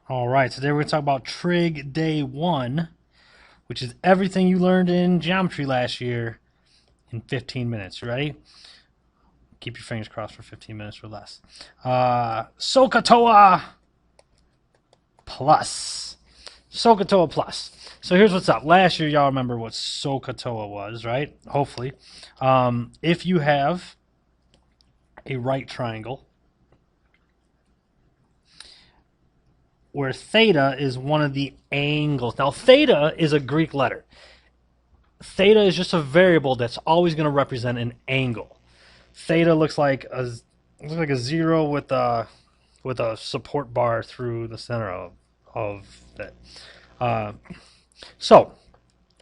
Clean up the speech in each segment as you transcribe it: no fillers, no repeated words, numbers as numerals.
All right, today we're going to talk about Trig Day 1, which is everything you learned in geometry last year in 15 minutes. You ready? Keep your fingers crossed for 15 minutes or less. SOHCAHTOA plus. SOHCAHTOA plus. So here's what's up. Last year, y'all remember what SOHCAHTOA was, right? Hopefully. If you have a right triangle where theta is one of the angles. Now, theta is a Greek letter. Theta is just a variable that's always going to represent an angle. Theta looks like a zero with a support bar through the center of that. So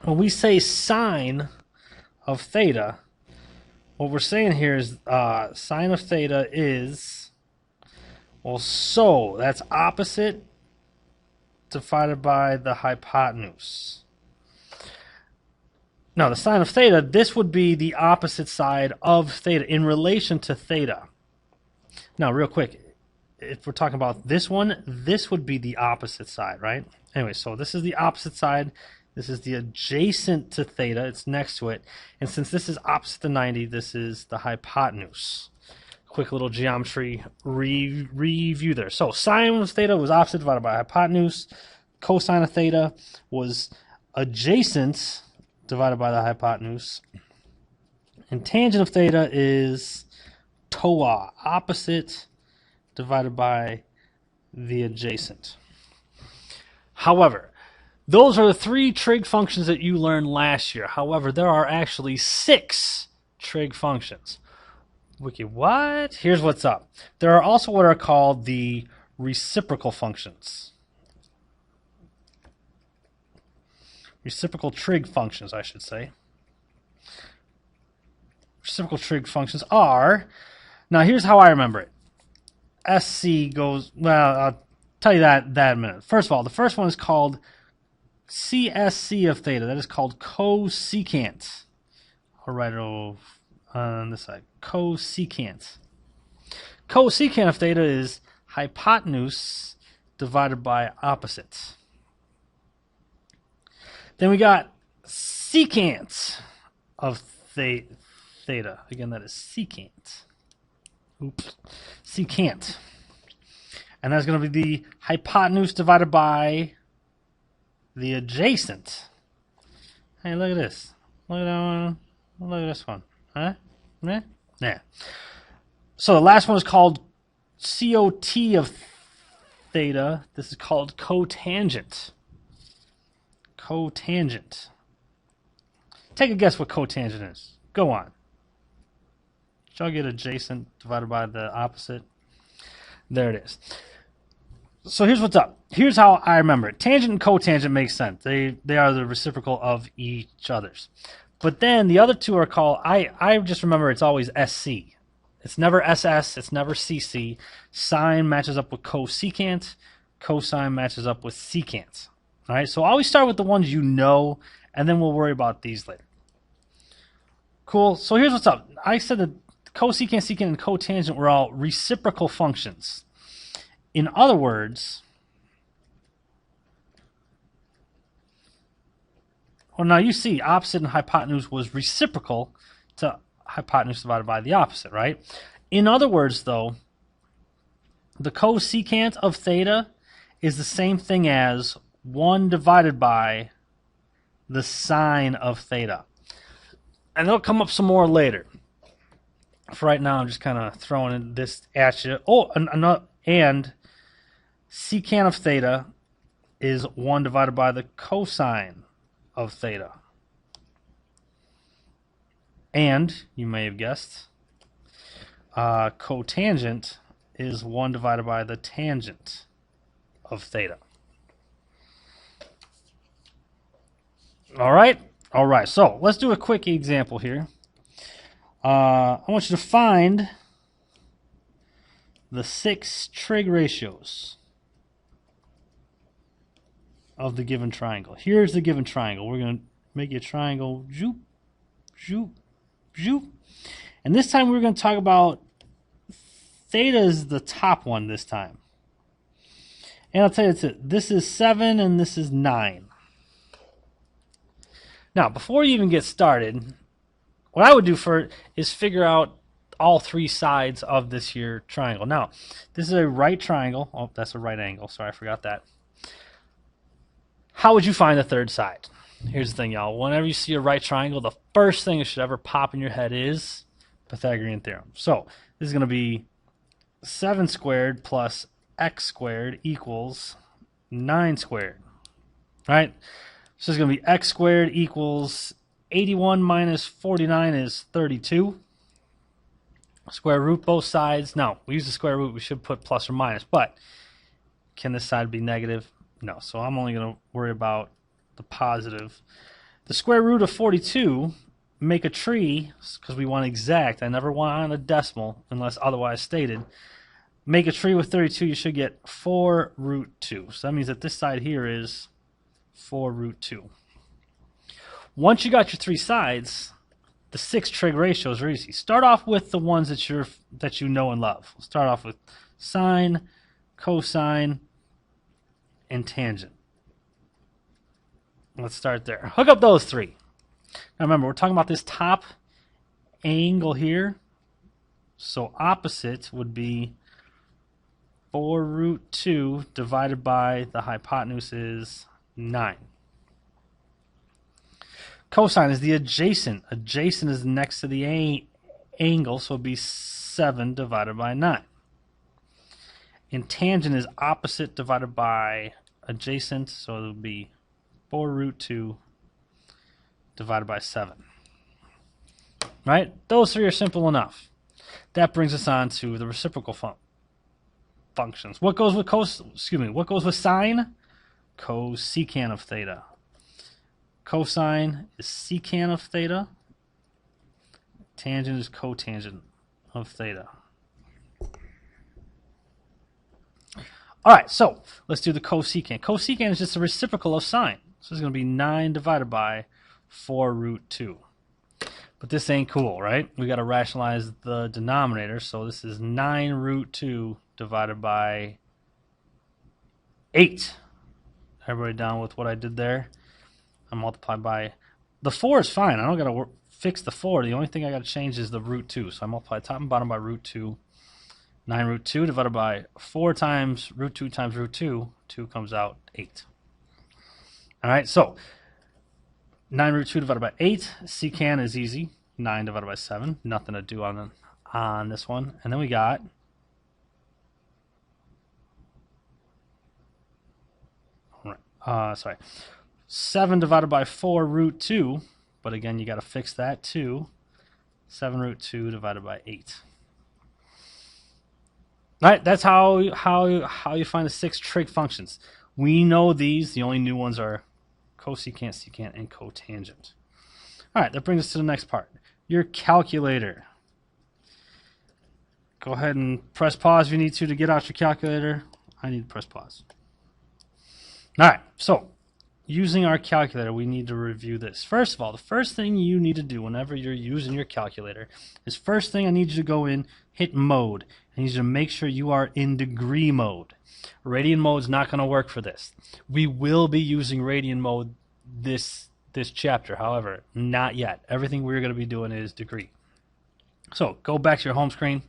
when we say sine of theta, what we're saying here is sine of theta is, well, so that's opposite divided by the hypotenuse. Now, the sine of theta, this would be the opposite side of theta in relation to theta. Now, real quick, if we're talking about this one, this would be the opposite side, right? Anyway, so this is the opposite side. This is the adjacent to theta. It's next to it. And since this is opposite to 90, this is the hypotenuse. Quick little geometry review there. So sine of theta was opposite divided by hypotenuse. Cosine of theta was adjacent divided by the hypotenuse. And tangent of theta is toa, opposite divided by the adjacent. However, those are the 3 trig functions that you learned last year. However, there are actually 6 trig functions. Wiki, what? Here's what's up. There are also what are called the reciprocal functions. Reciprocal trig functions, I should say. Reciprocal trig functions are, now here's how I remember it. SC goes, well, I'll tell you that in a minute. First of all, the first one is called CSC of theta. That is called cosecant. I'll write it on this side. Cosecant. Cosecant of theta is hypotenuse divided by opposite. Then we got secant of theta. Again, that is secant. Oops. Secant. And that's going to be the hypotenuse divided by the adjacent. Hey, look at this. Look at that one. Look at this one. Huh? Yeah? Yeah. So the last one is called COT of theta. This is called cotangent. Cotangent. Take a guess what cotangent is. Go on. Shall I get adjacent divided by the opposite? There it is. So here's what's up. Here's how I remember it. Tangent and cotangent make sense. They are the reciprocal of each other's. But then the other two are called, I just remember it's always SC. It's never SS. It's never CC. Sine matches up with cosecant. Cosine matches up with secant. All right, so always start with the ones you know, and then we'll worry about these later. Cool. So here's what's up. I said that cosecant, secant, and cotangent were all reciprocal functions. In other words, well, now you see opposite and hypotenuse was reciprocal to hypotenuse divided by the opposite, right? In other words, though, the cosecant of theta is the same thing as 1 divided by the sine of theta. And they'll come up some more later. For right now, I'm just kind of throwing this at you. Oh, and secant of theta is 1 divided by the cosine of theta. And, you may have guessed, cotangent is 1 divided by the tangent of theta. All right? All right, so let's do a quick example here. I want you to find the 6 trig ratios of the given triangle. Here's the given triangle. We're going to make a triangle. Zoop, zoop, zoop. And this time we're going to talk about theta is the top one this time. And I'll tell you this is 7 and this is 9. Now, before you even get started, what I would do first is figure out all 3 sides of this here triangle. Now, this is a right triangle. Oh, that's a right angle. Sorry, I forgot that. How would you find the 3rd side? Here's the thing, y'all. Whenever you see a right triangle, the first thing that should ever pop in your head is Pythagorean theorem. So this is going to be 7 squared plus x squared equals 9 squared. Right? So it's going to be x squared equals 81 minus 49 is 32. Square root both sides. Now, we use the square root. We should put plus or minus. But can this side be negative? No. So I'm only going to worry about the positive. The square root of 42, make a tree, because we want exact. I never want a decimal unless otherwise stated. Make a tree with 32, you should get 4 root 2. So that means that this side here is 4 root 2. Once you got your 3 sides, the 6 trig ratios are easy. Start off with the ones that you know and love. We'll start off with sine, cosine, and tangent. Let's start there. Hook up those 3. Now remember, we're talking about this top angle here. So opposite would be 4 root 2 divided by the hypotenuse is 9. Cosine is the adjacent. Adjacent is next to the angle, so it would be 7 divided by 9. And tangent is opposite divided by adjacent, so it would be 4 root 2 divided by 7. Right? Those 3 are simple enough. That brings us on to the reciprocal functions. What goes with what goes with sine? Cosecant of theta. Cosine is secant of theta. Tangent is cotangent of theta. All right, so let's do the cosecant. Cosecant is just a reciprocal of sine. So it's going to be 9 divided by 4 root 2. But this ain't cool, right? We got to rationalize the denominator. So this is 9 root 2 divided by 8. Everybody down with what I did there? I multiplied by... The 4 is fine. I don't got to fix the 4. The only thing I got to change is the root 2. So I multiply top and bottom by root 2. 9 root 2 divided by 4 times root 2 times root 2. 2 comes out 8. All right, so 9 root 2 divided by 8. Secant is easy. 9 divided by 7. Nothing to do on this one. And then we got... sorry. 7 divided by 4 root 2. But again, you got to fix that too. 7 root 2 divided by 8. All right, that's how you find the 6 trig functions. We know these. The only new ones are cosecant, secant, and cotangent. All right, that brings us to the next part. Your calculator. Go ahead and press pause if you need to get out your calculator. I need to press pause. All right, so using our calculator, we need to review this. First of all, the first thing you need to do whenever you're using your calculator is first thing I need you to go in, hit mode. I need you to make sure you are in degree mode. Radian mode is not going to work for this. We will be using radian mode this chapter, however, not yet. Everything we're going to be doing is degree. So go back to your home screen,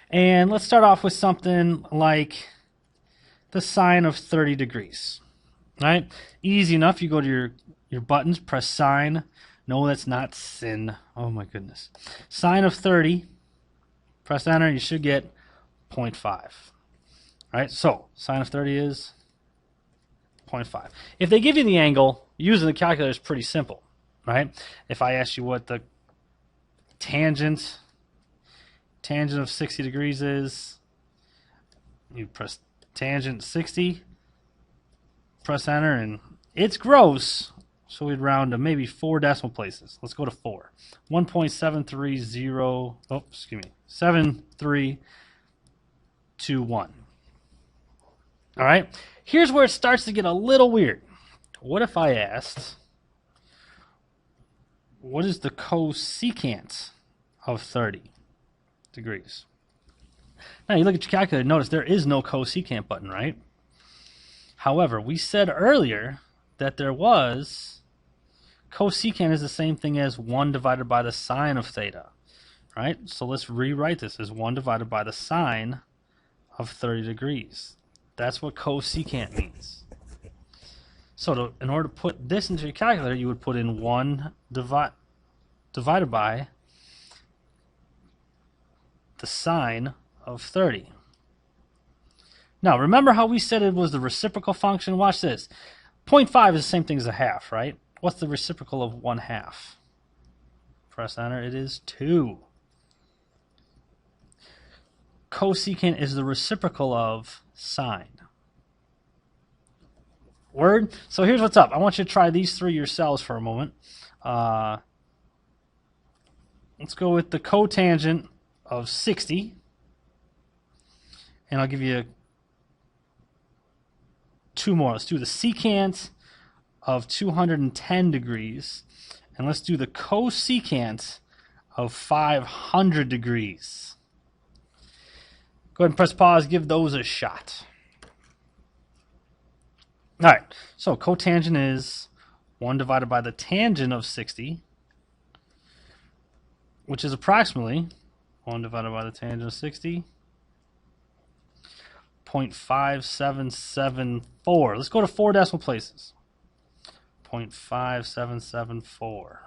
and let's start off with something like the sine of 30 degrees. All right, easy enough. You go to your buttons, press sine. No, that's not sin. Oh my goodness. Sine of 30. Press enter, and you should get 0.5. All right, so sine of 30 is 0.5. If they give you the angle, using the calculator is pretty simple, right? If I ask you what the tangent of 60 degrees is, you press tangent 60. Press enter, and it's gross, so we'd round to maybe 4 decimal places. Let's go to 4. 1.730, oh, excuse me, 7321. All right, here's where it starts to get a little weird. What if I asked, what is the cosecant of 30 degrees? Now, you look at your calculator, notice there is no cosecant button, right? However, we said earlier that there was cosecant is the same thing as 1 divided by the sine of theta, right? So let's rewrite this as 1 divided by the sine of 30 degrees. That's what cosecant means. So in order to put this into your calculator, you would put in 1 divided by the sine of 30. Now, remember how we said it was the reciprocal function? Watch this. 0.5 is the same thing as a half, right? What's the reciprocal of 1/2? Press enter. It is 2. Cosecant is the reciprocal of sine. Word? So here's what's up. I want you to try these three yourselves for a moment. Let's go with the cotangent of 60. And I'll give you 2 more. Let's do the secant of 210 degrees. And let's do the cosecant of 500 degrees. Go ahead and press pause. Give those a shot. All right. So cotangent is 1 divided by the tangent of 60, which is approximately 1 divided by the tangent of 60. 0.5774. Let's go to 4 decimal places. 0.5774.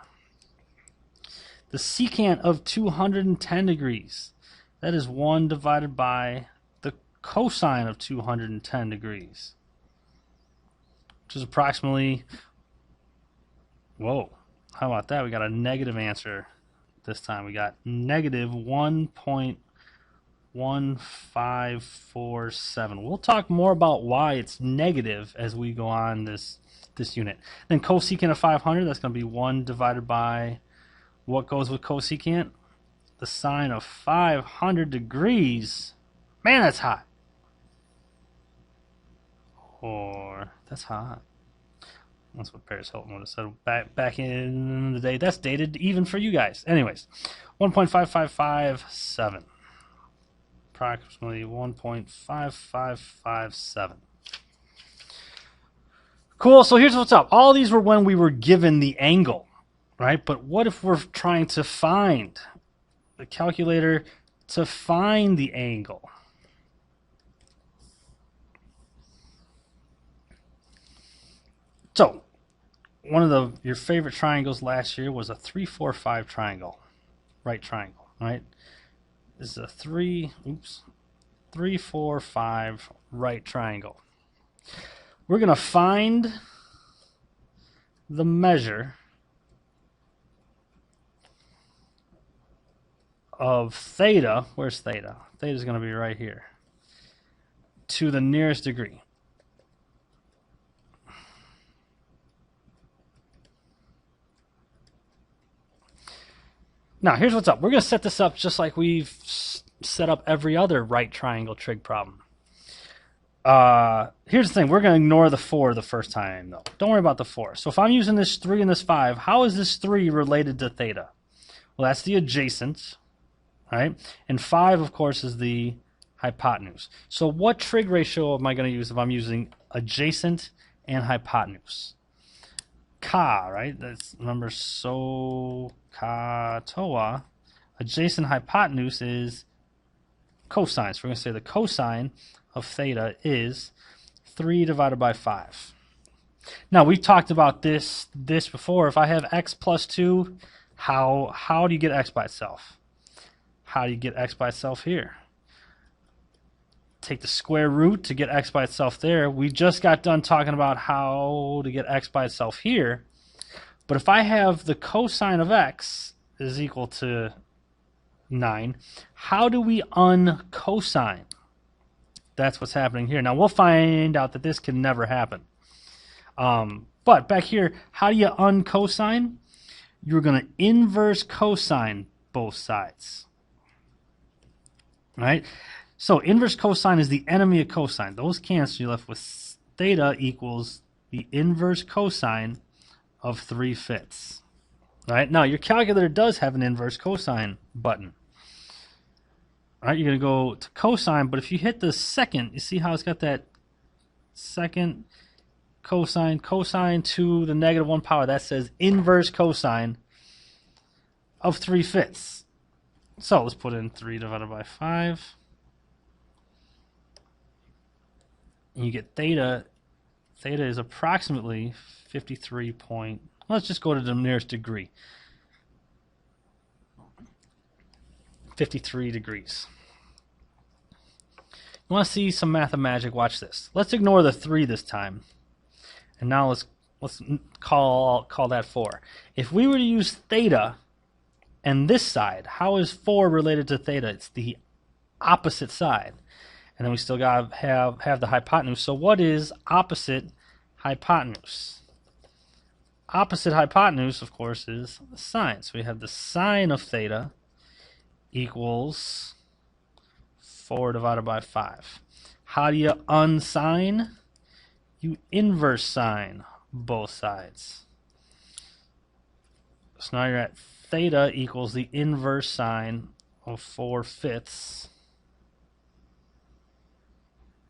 The secant of 210 degrees. That is 1 divided by the cosine of 210 degrees. Which is approximately, whoa, how about that? We got a negative answer this time. We got negative 1.1547. We'll talk more about why it's negative as we go on this unit. Then cosecant of 500, that's going to be 1 divided by, what goes with cosecant? The sine of 500 degrees. Man, that's hot. Or, that's hot. That's what Paris Hilton would have said back in the day. That's dated even for you guys. Anyways, 1.5557. Approximately 1.5557. Cool, so here's what's up. All these were when we were given the angle, right? But what if we're trying to find the calculator to find the angle? So, one of your favorite triangles last year was a 3-4-5 triangle, right triangle, right? This is a 3-4-5 right triangle. We're going to find the measure of theta. Where's theta? Theta is going to be right here, to the nearest degree. Now, here's what's up. We're going to set this up just like we've set up every other right triangle trig problem. Here's the thing. We're going to ignore the 4 the first time, though. Don't worry about the 4. So if I'm using this 3 and this 5, how is this 3 related to theta? Well, that's the adjacent, right? And 5, of course, is the hypotenuse. So what trig ratio am I going to use if I'm using adjacent and hypotenuse? Ka, right? That's, remember, SOHCAHTOA. Adjacent hypotenuse is cosine. So we're going to say the cosine of theta is 3 divided by 5. Now, we've talked about this before. If I have x plus 2, how do you get x by itself? How do you get x by itself here? Take the square root to get x by itself there. We just got done talking about how to get x by itself here. But if I have the cosine of x is equal to 9, how do we uncosine? That's what's happening here. Now, we'll find out that this can never happen. But back here, how do you uncosine? You're going to inverse cosine both sides. Right? So inverse cosine is the enemy of cosine. Those cancel. You're left with theta equals the inverse cosine of 3/5. Right? Now, your calculator does have an inverse cosine button. All right, you're going to go to cosine, but if you hit the second, you see how it's got that second cosine to the negative 1 power. That says inverse cosine of 3/5. So let's put in 3 divided by 5. And you get theta. Theta is approximately 53 point. Let's just go to the nearest degree. 53 degrees. You want to see some math and magic? Watch this. Let's ignore the 3 this time. And now let's call that 4. If we were to use theta and this side, how is 4 related to theta? It's the opposite side. And then we still got to have the hypotenuse. So what is opposite hypotenuse? Opposite hypotenuse, of course, is sine. So we have the sine of theta equals 4 divided by 5. How do you unsine? You inverse sine both sides. So now you're at theta equals the inverse sine of 4/5.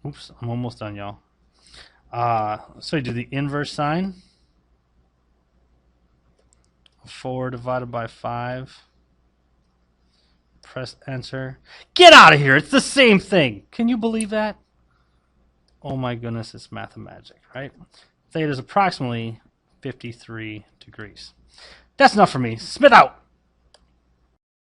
Oops, I'm almost done, y'all. So you do the inverse sine of 4 divided by 5. Press enter. Get out of here! It's the same thing! Can you believe that? Oh my goodness, it's math and magic, right? Theta is approximately 53 degrees. That's enough for me. Smith out!